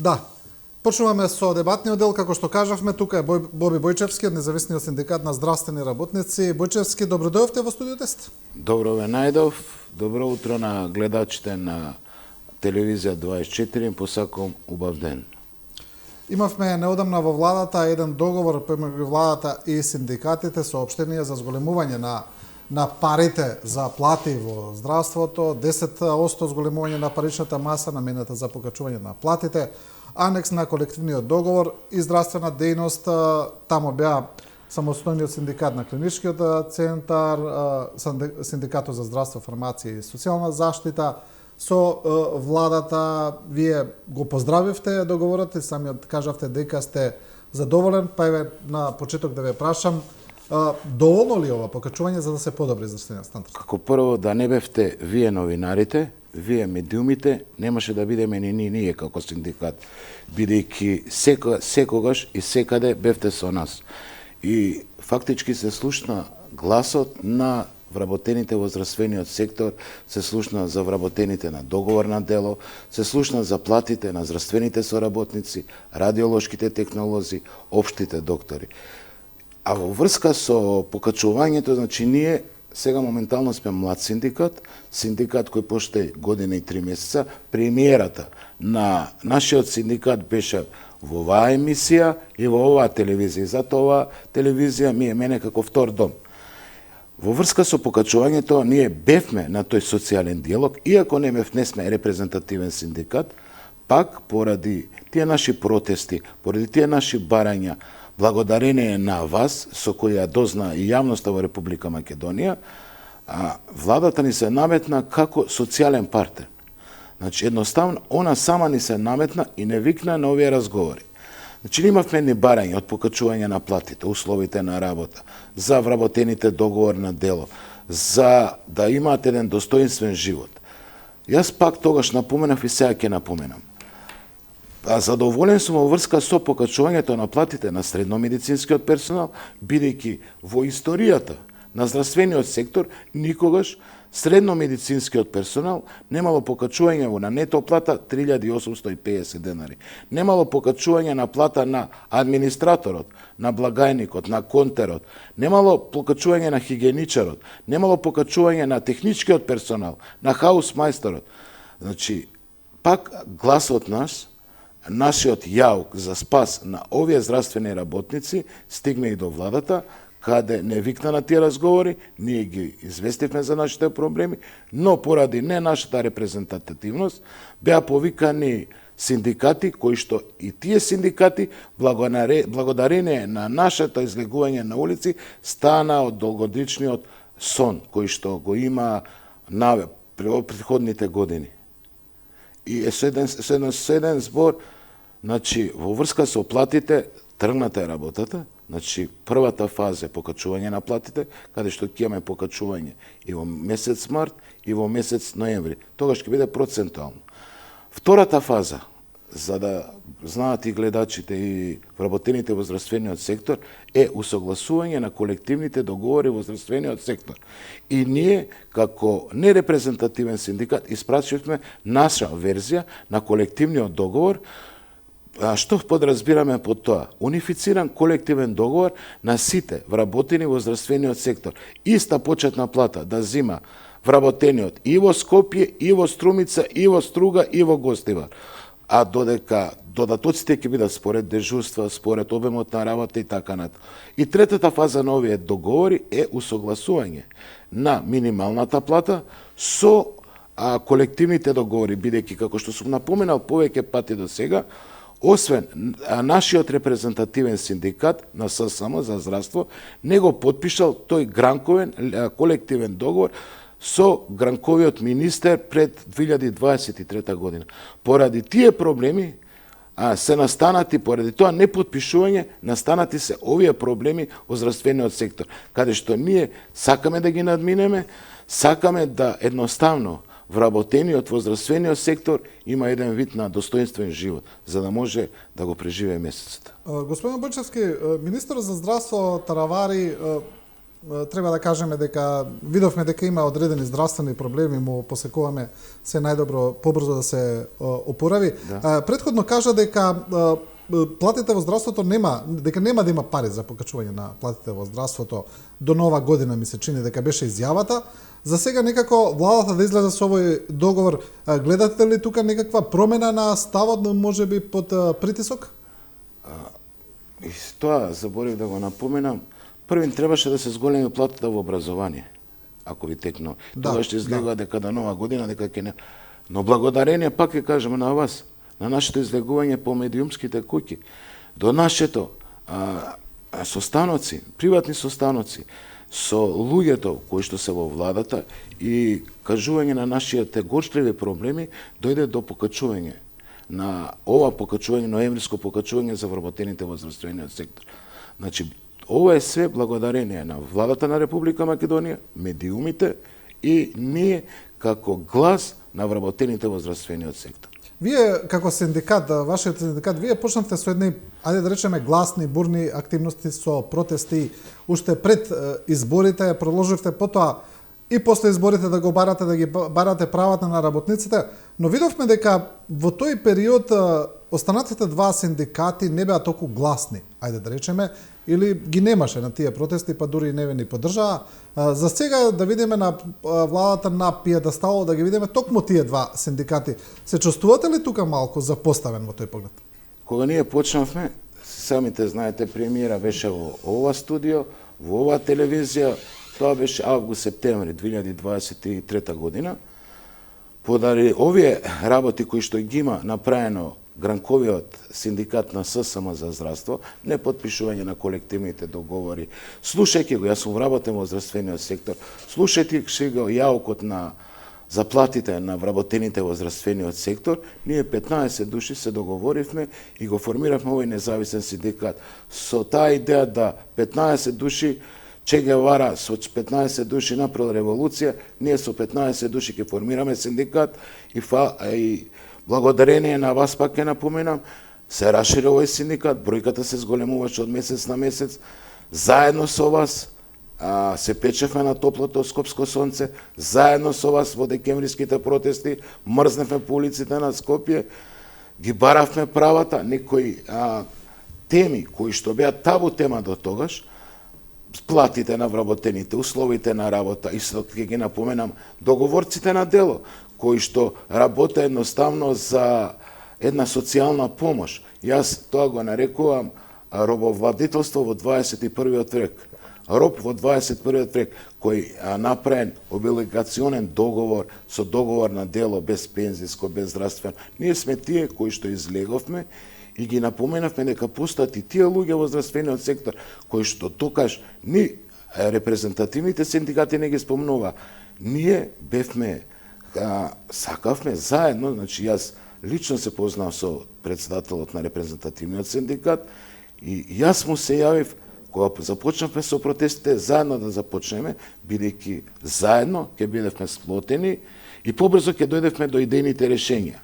Да. Почнуваме со дебатниот дел, како што кажавме, тука е Боби Бојчевски од Независниот синдикат на здравствени работници. Бојчевски, добро дојдовте во студио тест. Добро ве најдов. Добро утро на гледачите на телевизија 24. Посакувам убав ден. Имавме неодамна во владата еден договор помеѓу владата и синдикатите со општенија за зголемување на парите за плати во здравството, 10% зголемување на паричната маса наменета за покачување на платите, анекс на колективниот договор и здравствена дејност. Тамо беа самостојниот синдикат на клиничкиот центар, синдикатот за здравство, фармација и социјална заштита. Со владата вие го поздравивте договорот и самиот кажавте дека сте задоволен, па еве на почеток да ве прашам, доволно ли ова покачување за да се подобри здравствениот стандард? Како прво да не бевте вие новинарите, вие медиумите, немаше да бидеме ни ние како синдикат, бидејќи секогаш и секаде бевте со нас. И фактички се слушна гласот на вработените во здравствениот сектор, се слушна за вработените на договор на дело, се слушна за платите на здравствените соработници, радиолошките технолози, општите доктори. А во врска со покачувањето, значи ние сега моментално сме млад синдикат кој постои година и 3 месеца. Премиерата на нашиот синдикат беше во оваа емисија и во оваа телевизија. Затоа оваа телевизија ми е мене како втор дом. Во врска со покачувањето, ние бевме на тој социјален диалог, иако не сме репрезентативен синдикат, пак поради тие наши протести, поради тие наши барања, благодарение на вас, со кои ја дозна и јавноста во Република Македонија, владата ни се наметна како социјален партнер. Значи, едноставно, она сама ни се наметна и не викна на овие разговори. Значи, имавме ни барање од покачување на платите, условите на работа, за вработените договор на дело, за да имаат еден достоинствен живот. Јас пак тогаш напоменав и сега ќе напоменам. Задоволен сум во врска со покачувањето на платите на средномедицинскиот персонал, бидејќи во историјата на здравствениот сектор никогаш средномедицинскиот персонал немало покачување на нето плата 3850 денари. Немало покачување на плата на администраторот, на благајникот, на контерот, немало покачување на хигиеничарот, немало покачување на техничкиот персонал, на хаусмајсторот. Значи, пак гласот нашиот јаук за спас на овие здравствени работници стигна и до владата, каде не викна на тие разговори, ние ги известивме за нашите проблеми, но поради не нашата репрезентативност, беа повикани синдикати, кои што и тие синдикати, благодарение на нашето излегување на улици, стана од долгодишниот сон, кој што го има на претходните години. И со еден збор, значи, во врска со платите, тргната е работата. Значи, првата фаза е покачување на платите, каде што ќе имаме покачување и во месец март, и во месец ноември. Тогаш ќе биде процентуално. Втората фаза, за да знаат и гледачите и вработените во здравствениот сектор, е усогласување на колективните договори во здравствениот сектор. И ние, како нерепрезентативен синдикат, испративме наша верзија на колективниот договор. Што подразбираме под тоа? Унифициран колективен договор на сите вработени во здравствениот сектор. Иста почетна плата да зима вработениот и во Скопје, и во Струмица, и во Струга, и во Гостивар. А додека додатоците ќе бидат според дежурства, според обемот на работа и така натаму. И третата фаза на овие договори е усогласување на минималната плата со колективните договори, бидејќи, како што сум напоменал повеќе пати до сега, освен нашиот репрезентативен синдикат на ССМ за здравство, не го подпишал тој гранковен колективен договор со гранковиот министер пред 2023 година. Поради тие проблеми се настанати, поради тоа неподпишување, настанати се овие проблеми во здравствениот сектор, каде што ние сакаме да ги надминеме, сакаме да едноставно вработениот во здравствениот сектор има еден вид на достоинствен живот, за да може да го преживее месецот. Господин Бојчевски, министерот за здравство Таравари треба да кажеме дека видовме дека има одредени здравствени проблеми, му посекуваме се најдобро побрзо да се опорави. Да. Претходно кажа дека платите во здравството дека нема да има пари за покачување на платите во здравството до нова година, ми се чини дека беше изјавата. За сега некако владата да излезе со овој договор, гледате ли тука некаква промена на ставот, можеби под притисок? И тоа заборив да го напоменам. Првин требаше да се зголеми платата во образование, ако ви текно. Да, Тоа ще изгледа дека до нова година дека ќе не. Но благодарение пак ќе кажеме на вас, на нашето излегување по медиумските куќи, до нашето состаноци, приватни состаноци, со луѓето кои што се во владата и кажување на нашите горчливи проблеми, дојде до покачување на ова покачување, ноемвриско покачување за вработените во здравствениот сектор. Значи, ова е све благодарение на владата на Република Македонија, медиумите и ние како глас на вработените во здравствениот сектор. Вие како синдикат, вашиот синдикат, вие почнавте со едни, ајде да речеме, гласни, бурни активности со протести уште пред изборите, продолживте потоа и после изборите да го барате, да ги барате правата на работниците, но видовме дека во тој период останатите два синдикати не беа толку гласни, ајде да речеме, или ги немаше на тие протести, па дури и не ве ни поддржаа. За сега да видиме на владата на пиедестал, да ги видиме токму тие два синдикати. Се чувствувате ли тука малку запоставен во тој поглед? Кога ние почнавме, самите знаете, премиера беше во ова студио, во оваа телевизија, тоа беше август-септември 2023 година. Подари овие работи кои што ги има направено гранковиот синдикат на ССМ за здравство, не подпишување на колективните договори, слушајќи го, јас сум вработен во здравствениот сектор, слушајќи го јаукот на заплатите на вработените во здравствениот сектор, ние 15 души се договоривме и го формиравме овој независен синдикат со таа идеја да 15 души Че Гевара со 15 души направил револуција, ние со 15 души ќе формираме синдикат и благодарение на вас пак ќе напоменам, се расшири овој синдикат, бројката се зголемуваше од месец на месец, заедно со вас се печевме на топлото скопско сонце, заедно со вас во декемвриските протести, мрзневме по улиците на Скопје, ги баравме правата, некои теми кои што беа табу тема до тогаш, платите на вработените, условите на работа, и ќе ги напоменам, договорците на дело, кои што работа едноставно за една социјална помош. Јас тоа го нарекувам робовладителство во 21. век. Роб во 21. век, кој направен облигационен договор со договор на дело без пензиско, без здравствено. Ние сме тие кои што излеговме и ги напоменавме дека постојат и тие луѓе во здравствениот сектор кои што токаш ни репрезентативните синдикати не ги спомнува. Ние бевме сакавме заедно, значи јас лично се познав со председателот на репрезентативниот синдикат и јас му се јавив кога започнавме со протестите заедно да започнеме, бидејќи заедно ќе бидевме сплотени и побрзо ќе дојдевме до идејните решенја.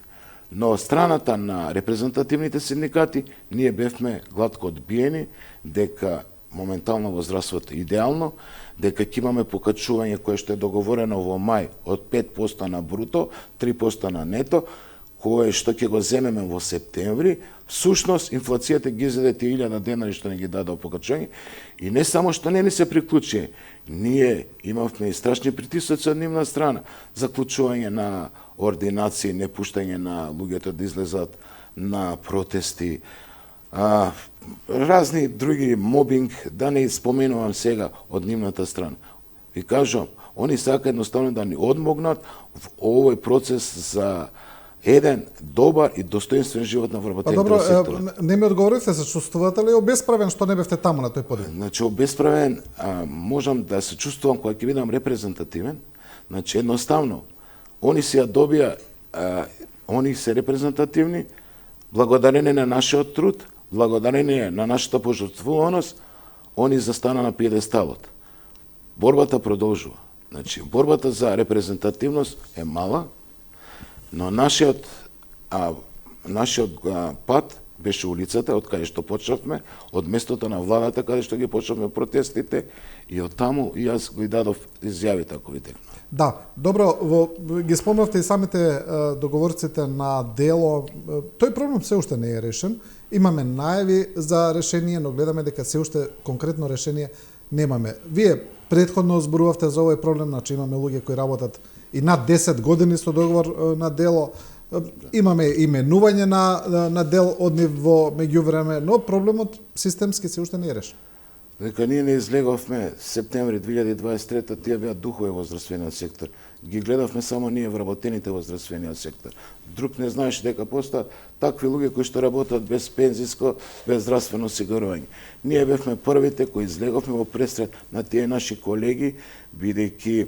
Но од страната на репрезентативните синдикати ние бевме гладко одбиени дека моментално во здравството идеално, дека ќе имаме покачување кое што е договорено во мај од 5% на бруто, 3% на нето, кое што ќе го земеме во септември. Всушност, инфлацијата ги изеде тие 1000 денари што не ги дадоа покачување и не само што не ни се приклучи, ние имавме и страшни притисоци од нивна страна, заклучување на ординации, не пуштање на луѓето да излезат на протести, разни други мобинг, да не споменувам сега од нивната страна. Ви кажам, они сака едноставно да ни одмогнат во овој процес за еден добар и достоинствен живот на вработените во секторот. Не ми одговоривте, се чувствувате ли обесправен што не бевте таму на тој подиум? Значи, обесправен, можам да се чувствувам кога ќе бидам репрезентативен. Значи, едноставно, они се ја добија, они се репрезентативни, благодарение на нашиот труд, благодарение на нашата пожртвуваност, они застана на пиедесталот. Борбата продолжува. Значи, борбата за репрезентативност е мала, но нашиот пат беше улицата, од каде што почнавме, од местото на владата, каде што ги почнавме протестите, и од таму и јас ги дадов изјавите, ако ви текнува. Да, добро, ги спомнавте и самите договорците на дело. Тој проблем се уште не е решен. Имаме најави за решение, но гледаме дека се уште конкретно решение немаме. Вие претходно зборувавте за овој проблем, значи имаме луѓе кои работат и над 10 години со договор на дело. Имаме именување на дел од нив во меѓувреме, но проблемот системски се уште не е решен. Дека ние не излеговме септември 2023, тие беа духове во здравствениот сектор. Ги гледавме само ние вработените во здравствениот сектор. Друг не знаеше дека постојат такви луѓе кои што работат без пензиско, без здравствено осигурување. Ние бевме првите кои излеговме во пресред на тие наши колеги, бидејќи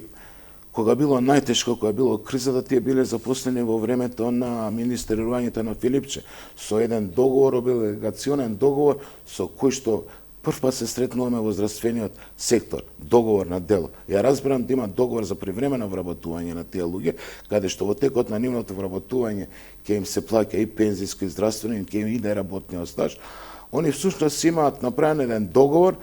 кога било најтешко, кога било кризата, тие биле запослени во времето на министерувањето на Филипче со еден договор, облигационен договор со кој што прв пат се сретнуваме во здравствениот сектор, договор на дело. Ја разбирам да има договор за привремено вработување на тие луѓе, каде што во текот на нивното вработување ќе им се плаќа и пензиско и здравствено, и ќе им иде работниот стаж. Они всушност имаат направен еден договор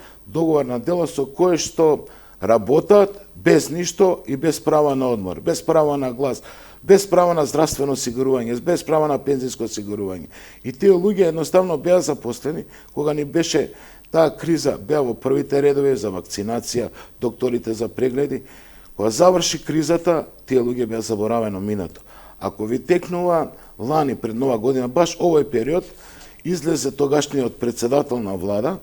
на дело со кој што работат без ништо и без право на одмор, без право на глас, без право на здравствено осигурување, без право на пензиско осигурување. И тие луѓе едноставно беа запослени кога ни беше таа криза, беа во првите редови за вакцинација, докторите за прегледи. Кога заврши кризата, тие луѓе беа заборавено минато. Ако ви текнува лани пред нова година, баш овој период, излезе тогашниот председател на влада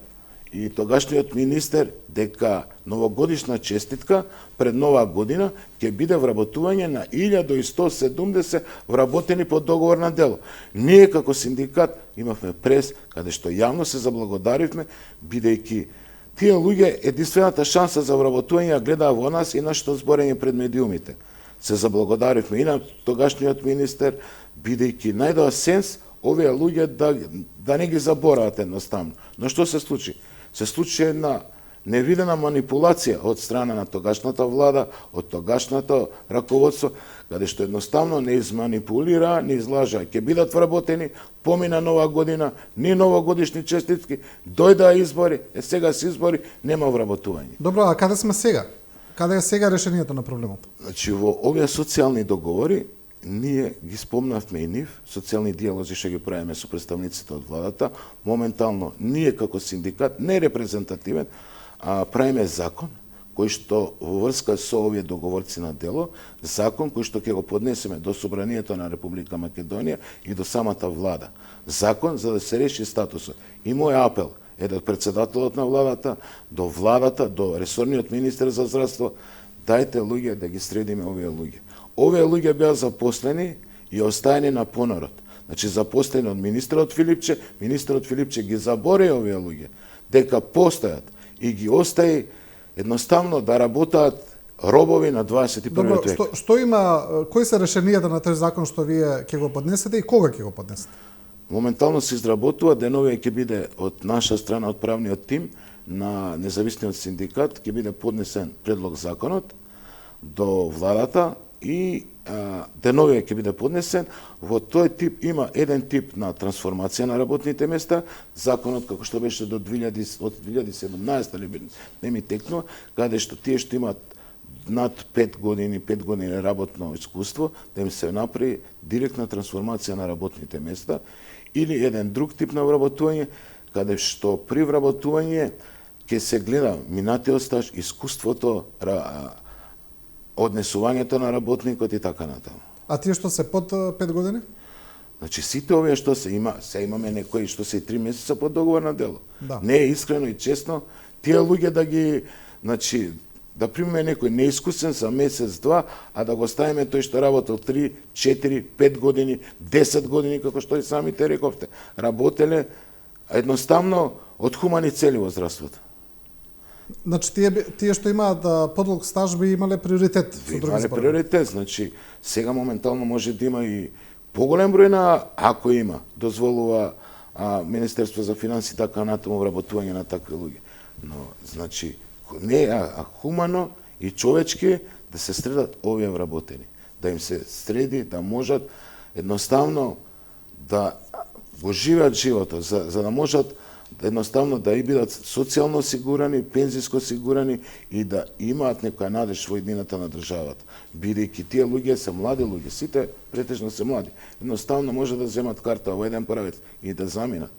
и тогашниот министер дека новогодишна честитка пред нова година ќе биде вработување на 1170 вработени по договор на дело. Ние како синдикат имавме прес каде што јавно се заблагодаривме, бидејќи тие луѓе единствената шанса за вработување ја гледаа во нас и нашето зборење пред медиумите. Се заблагодаривме и на тогашниот министер, бидејќи најдоа сенс овие луѓе да не ги заборават едноставно. Но што се случи? Се случи една невидена манипулација од страна на тогашната влада, од тогашното раководство, каде што едноставно не изманипулира, не излажа. Ќе бидат вработени, помина нова година, ни новогодишни честитки, дојдаа избори, сега се избори, нема вработување. Добро, а каде сме сега? Каде е сега решението на проблемот? Значи, во овие социјални договори, ние ги спомнавме и нив, социјални диалози што ги правиме со представниците од владата. Моментално, ние како синдикат, не репрезентативен, правиме закон, кој што во врска со овие договорци на дело, закон кој што ќе го поднесеме до Собранието на Република Македонија и до самата влада. Закон за да се реши статусот. И мој апел е до председателот на владата, до ресорниот министер за здравство, дајте луѓе да ги средиме овие луѓе. Овие луѓе беа запослени и оставени на понорот. Значи, запослени од министерот Филипче ги забори овие луѓе, дека постојат и ги остави едноставно да работат робови на 21 век. Добро, што има, кои се решенијата на тој закон што вие ќе го поднесете и кога ќе го поднесете? Моментално се изработува, деновија ќе биде од наша страна, од правниот тим на независниот синдикат, ќе биде поднесен предлог законот до владата и деновија ќе биде поднесен. Во тој тип има еден тип на трансформација на работните места. Законот како што беше до 2017 не ми текнува, каде што тие што имаат над 5 години работно искуство, да им се направи директна трансформација на работните места, или еден друг тип на вработување, каде што при вработување ќе се гледа минатиот стаж, искуството, однесувањето на работникот и така натаму. А тие што се под 5 години? Значи, сите овие што се имаме некои што се 3 месеца под договор на дело. Да. Не е искрено и честно тие луѓе да ги, значи, да примеме некој неискусен за месец-два, а да го ставиме тој што работел 3, 4, 5 години, 10 години, како што и самите рековте. Работеле едноставно од хумани цели во здравството. Значи, тие што имаат подлог стаж би имале приоритет, со други Имале зборови. приоритет, значи, сега моментално може да има и поголем број на, ако има, дозволува Министерство за финансии така натаму вработување на такви луѓе. Но, значи, не е хумано и човечки да се средат овие вработени. Да им се среди, да можат едноставно да го живеат животот, за да можат едноставно да и бидат социјално осигурани, пензиско осигурани и да имаат некоја надеж во иднината на државата. Бидејќи тие луѓе се млади луѓе, сите претежно се млади. Едноставно може да земат карта во еден правец и да заминат.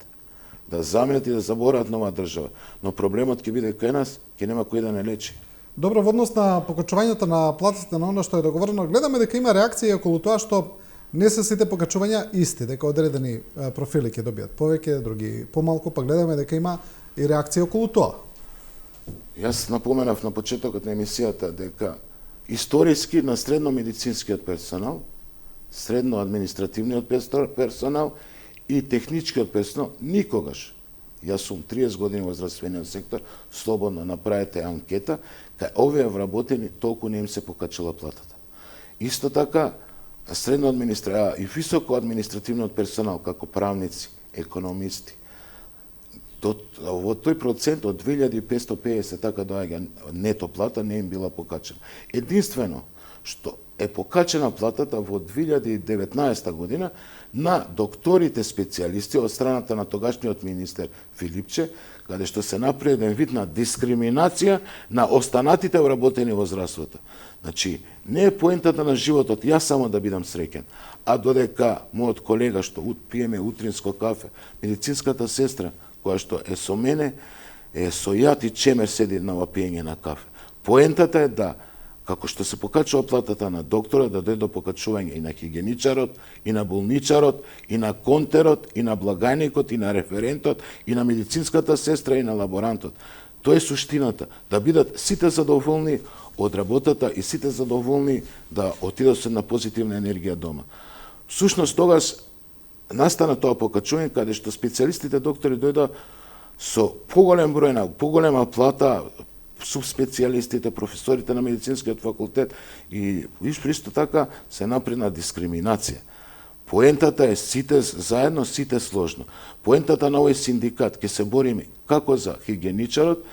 Да заминат и да заборават нова држава. Но проблемот ќе биде кај нас, ќе нема кој да не лечи. Добро, во однос на покачувањето на платите на оно што е договорено, гледаме дека има реакција околу тоа што не се сите покачувања исти, дека одредени профили ќе добијат повеќе, други помалку, па гледаме дека има и реакција околу тоа. Јас напоменав на почетокот на емисијата дека историски на средно медицинскиот персонал, средно административниот персонал и техничкиот персонал никогаш, јас сум 30 години во здравствениот сектор, слободно направете анкета, кај овие вработени толку не им се покачала платата. Исто така, средно и високо административниот персонал, како правници, економисти, во тој процент од 2550 така доаѓа нето плата не им била покачена. Единствено што е покачена платата во 2019 година на докторите специјалисти од страната на тогашниот министер Филипче, каде што се направи еден вид на дискриминација на останатите вработени во здравството. Значи, не е поентата на животот јас само да бидам среќен, а додека мојот колега што пиеме утринско кафе, медицинската сестра која што е со мене, е со јат и чемер седи на пиење на кафе. Поентата е да, како што се покачува платата на доктора, да дојде до покачување и на хигиеничарот, и на болничарот, и на контерот, и на благајникот, и на референтот, и на медицинската сестра, и на лаборантот. Тоа е суштината, да бидат сите задоволни од работата и сите задоволни да отидат со една позитивна енергија дома. Всушност, тогаш настана тоа покачување каде што специјалистите доктори дојда со поголем број на поголема плата, субспецијалистите, професорите на медицинскиот факултет и исто така се напредна дискриминација. Поентата е сите заедно, сите сложно. Поентата на овој синдикат ќе се бориме како за хигиеничарот,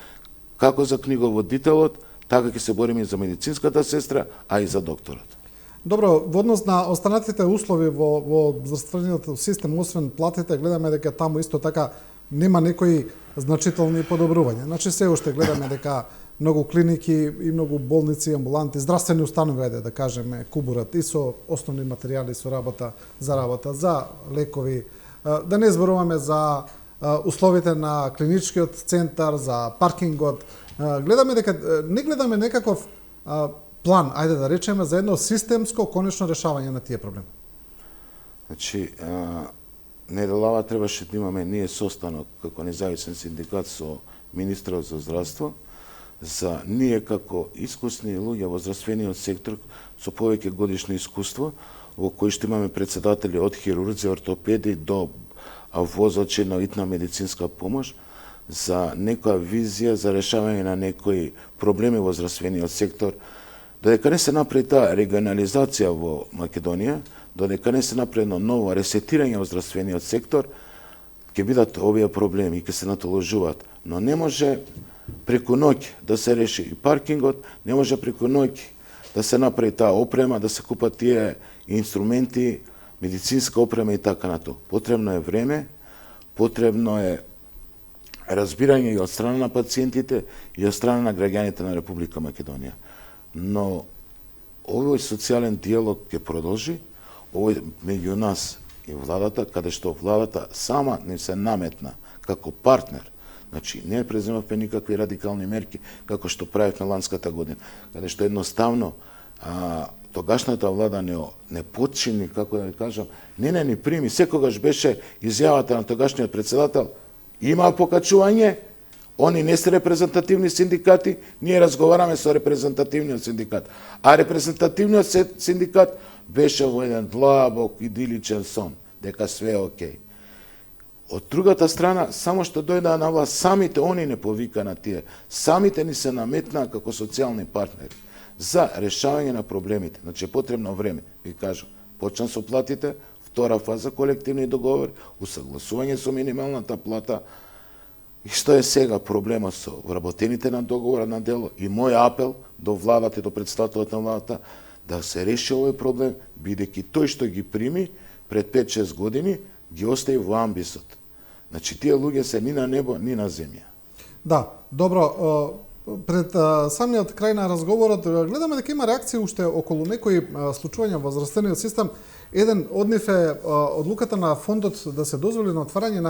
како за книговодителот, така ќе се бориме и за медицинската сестра, а и за докторот. Добро, во однос на останатите услови во здравствениот систем, освен платите, гледаме дека таму исто така нема некои значителни подобрувања. Значи, се уште гледаме дека многу клиники и многу болници, амбуланти, здравствени установи, ајде да кажеме, кубурат и со основни материјали за работа, за лекови. Да не зборуваме за условите на клиничкиот центар, за паркингот. Гледаме дека не гледаме некаков план, ајде да речеме, за едно системско конечно решавање на тие проблеми. Значи, неделава требаше да имаме ние состанок како независен синдикат со министрот за здравство, за ние како искусни луѓе во здравствениот сектор со повеќе годишно искуство, во кои што имаме председатели од хирурзи, ортопеди до возачи на итна медицинска помош, за некоја визија за решавање на некои проблеми во здравствениот сектор, додека не се направи таа регионализација во Македонија, додека не се направи ново ресетирање во здравствениот сектор, ќе бидат овие проблеми и ќе се натоложуваат. Но не може преку ноќ да се реши и паркингот, не може преку ноќ да се направи таа опрема, да се купат тие инструменти, медицинска опрема и така нато. Потребно е време, потребно е разбирање и од страна на пациентите и од страна на граѓаните на Република Македонија. Но овој социјален диалог ќе продолжи, овој меѓу нас и владата, каде што владата сама не се наметна како партнер. Значи, не преземавме никакви радикални мерки, како што правевме ланската година, каде што едноставно тогашната влада не почини, како да ви кажам, не ни прими. Секогаш беше изјавата на тогашниот председател, има покачување, они не се репрезентативни синдикати, ние разговараме со репрезентативниот синдикат. А репрезентативниот синдикат беше во еден длабок идиличен сон, дека све е окей. Од другата страна, само што дојдаа на власт, самите они не повика на тие, самите ни се наметнаа како социјални партнери за решавање на проблемите. Значи, потребно време, ви кажам, почна со платите, втора фаза колективни договори, усагласување со минималната плата. И што е сега проблемот со вработените на договора на дело и мој апел до владата и до представителот на владата да се реши овој проблем, бидејќи тој што ги прими пред 5-6 години ги остави во амбисот. Значи, тие луѓе се ни на небо, ни на земја. Да, добро. Пред самиот крај на разговорот гледаме дека има реакции уште околу некои случувања во здравствениот систем. Еден од нив е одлуката на фондот да се дозволи на отварање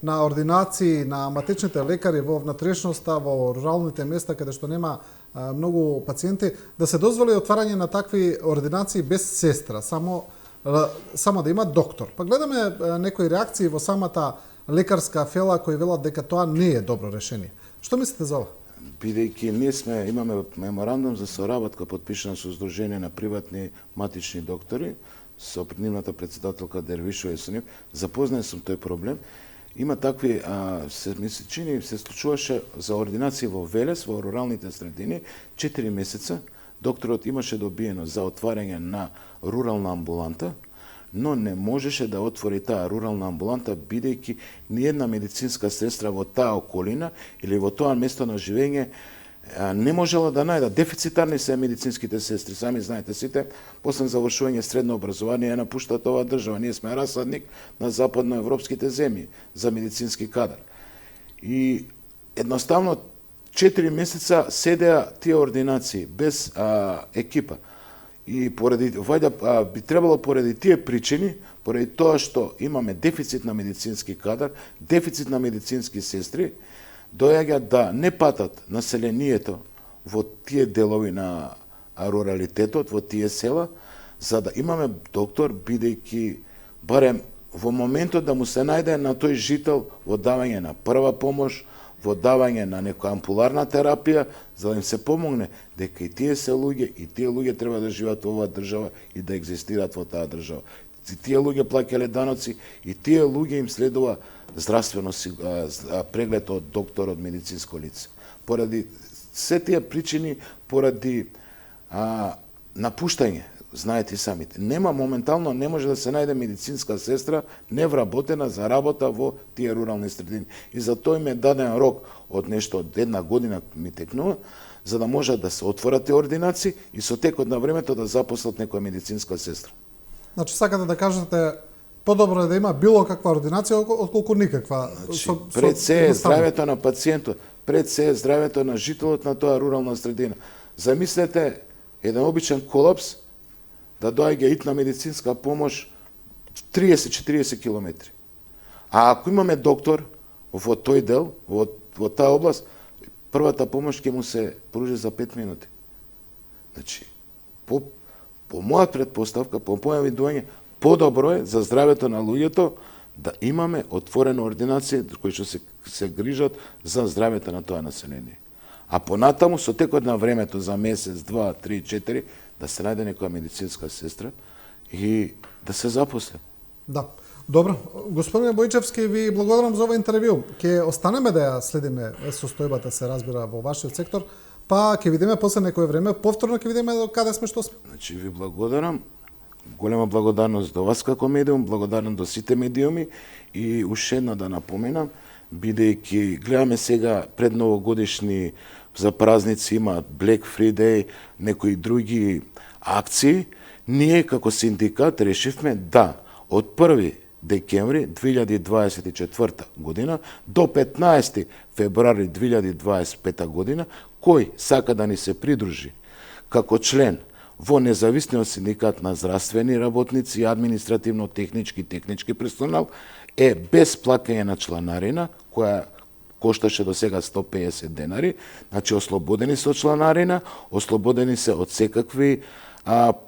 на ординации на матичните лекари во внатрешноста, во руралните места каде што нема многу пациенти, да се дозволи отварање на такви ординации без сестра, само да има доктор. Па гледаме некои реакции во самата лекарска фела кои велат дека тоа не е добро решение. Што мислите за ова? Бидејќи ние имаме меморандум за соработка подпишан со Сдружение на приватни матични доктори, со нивната председателка Дервишова и со нив, запознаен сум тој проблем. Има такви, ми се чини, се случуваше за ординации во Велес, во руралните средини, 4 месеца, докторот имаше добиено за отварање на рурална амбуланта, но не можеше да отвори таа рурална амбуланта, бидејќи ниедна медицинска сестра во таа околина или во тоа место на живење не можела да најде. Дефицитарни се медицинските сестри, сами знаете сите, после завршување средно образование напуштаат оваа држава. Ние сме расадник на западноевропските земји за медицински кадар. И едноставно 4 месеца седеа тие ординации без екипа. И би требало поради тие причини, поради тоа што имаме дефицит на медицински кадар, дефицит на медицински сестри, доаѓа да не патат населението во тие делови на руралитетот, во тие села, за да имаме доктор, бидејќи барем во моментот да му се најде на тој жител во давање на прва помош, во давање на некоја ампуларна терапија, за да им се помогне дека и тие се луѓе, и тие луѓе треба да живеат во оваа држава и да екзистираат во таа држава. Тие луѓе плаќале даноци и тие луѓе им следува здравствено преглед од доктор, од медицинско лице. Поради се тие причини, поради напуштање, знаете самите, моментално не може да се најде медицинска сестра невработена за работа во тие рурални средини. И за тоа им е даден рок од нешто од 1 година ми текнува, за да можат да се отворат тие ординации и со текот на времето да запослат некоја медицинска сестра. Значи сакате да кажете подобро е да има било каква ординација отколку никаква. Значи, пред се е здравјето на пациентот, пред се е здравјето на жителот на тоа рурална средина. Замислете еден обичен колапс да доаѓа итна медицинска помош 30-40 километри. А ако имаме доктор во тој дел, во таа област, првата помош ќе му се пружи за 5 минути. Значи, по моја предпоставка, по моја видување, подобро е за здравјето на луѓето да имаме отворена ординација кои што се грижат за здравјето на тоа население. А понатаму, со текот на времето, за месец, 2, 3, 4, да се најде некоја медицинска сестра и да се запосле. Да. Добро. Господине Бојчевски, ви благодарам за ова интервју. Ке останеме да ја следиме состојбата, се разбира, во вашиот сектор, па ќе видиме после некое време, повторно ќе видиме до каде сме, што сме. Значи, ви благодарам. Голема благодарност до вас како медиум, благодарам до сите медиуми и уште едно да напоменам, бидејќи гледаме сега пред новогодишни за празници има Black Friday, некои други акции, ние како синдикат решивме да од 1 декември 2024 година до 15 февруари 2025 година, кој сака да ни се придружи како член во независниот синдикат на здравствени работници и административно-технички персонал е без плаќање на чланарина, која кошташе до сега 150 денари, значи ослободени се од чланарина, ослободени се од секакви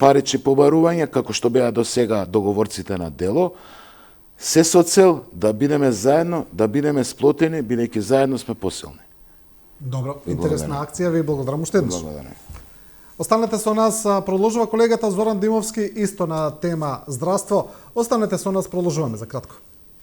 парични побарувања, како што беа до сега договорците на дело, се со цел да бидеме заедно, да бидеме сплотени, бидејќи заедно сме посилни. Добро, интересна акција, ви благодарам уште еднаш. Благодарам. Останете со нас, продолжува колегата Зоран Димовски исто на тема здравство. Останете со нас, продолжуваме за кратко.